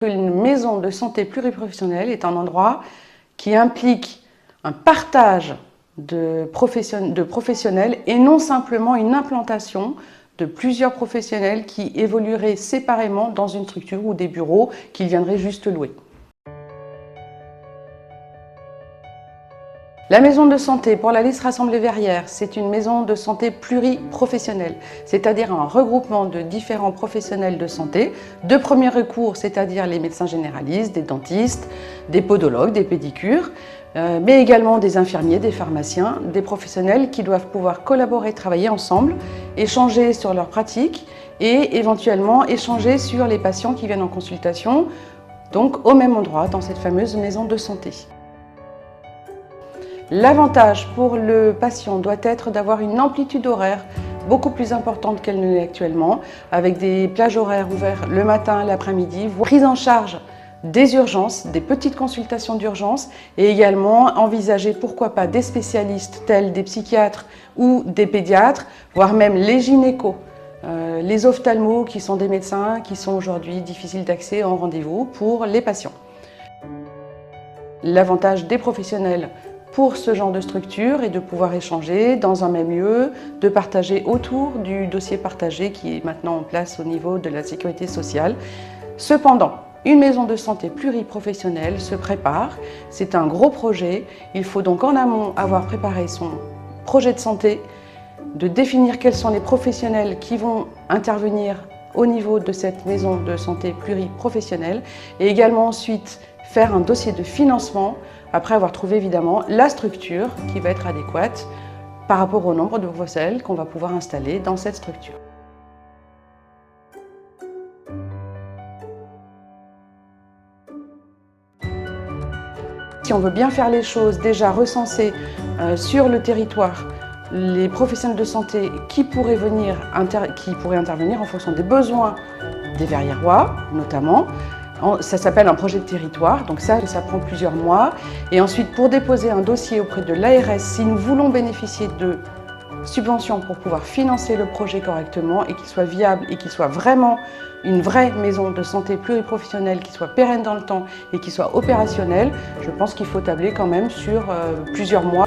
Une maison de santé pluriprofessionnelle est un endroit qui implique un partage de professionnels et non simplement une implantation de plusieurs professionnels qui évolueraient séparément dans une structure ou des bureaux qu'ils viendraient juste louer. La maison de santé pour la liste Rassemblée-Verrières, c'est une maison de santé pluriprofessionnelle, c'est-à-dire un regroupement de différents professionnels de santé, de premier recours, c'est-à-dire les médecins généralistes, des dentistes, des podologues, des pédicures, mais également des infirmiers, des pharmaciens, des professionnels qui doivent pouvoir collaborer, travailler ensemble, échanger sur leurs pratiques et éventuellement échanger sur les patients qui viennent en consultation, donc au même endroit, dans cette fameuse maison de santé. L'avantage pour le patient doit être d'avoir une amplitude horaire beaucoup plus importante qu'elle ne l'est actuellement, avec des plages horaires ouvertes le matin, l'après-midi, prise en charge des urgences, des petites consultations d'urgence et également envisager pourquoi pas des spécialistes tels des psychiatres ou des pédiatres, voire même les gynécos, les ophtalmos qui sont des médecins qui sont aujourd'hui difficiles d'accès en rendez-vous pour les patients. L'avantage des professionnels pour ce genre de structure est de pouvoir échanger dans un même lieu, de partager autour du dossier partagé qui est maintenant en place au niveau de la sécurité sociale. Cependant, une maison de santé pluriprofessionnelle se prépare, c'est un gros projet, il faut donc en amont avoir préparé son projet de santé, de définir quels sont les professionnels qui vont intervenir au niveau de cette maison de santé pluriprofessionnelle et également ensuite faire un dossier de financement après avoir trouvé évidemment la structure qui va être adéquate par rapport au nombre de professionnels qu'on va pouvoir installer dans cette structure. Si on veut bien faire les choses, déjà recenser sur le territoire les professionnels de santé qui pourraient intervenir en fonction des besoins des Verrièreois notamment. Ça s'appelle un projet de territoire, donc ça prend plusieurs mois. Et ensuite, pour déposer un dossier auprès de l'ARS, si nous voulons bénéficier de subventions pour pouvoir financer le projet correctement et qu'il soit viable et qu'il soit vraiment une vraie maison de santé pluriprofessionnelle, qui soit pérenne dans le temps et qui soit opérationnelle, je pense qu'il faut tabler quand même sur plusieurs mois.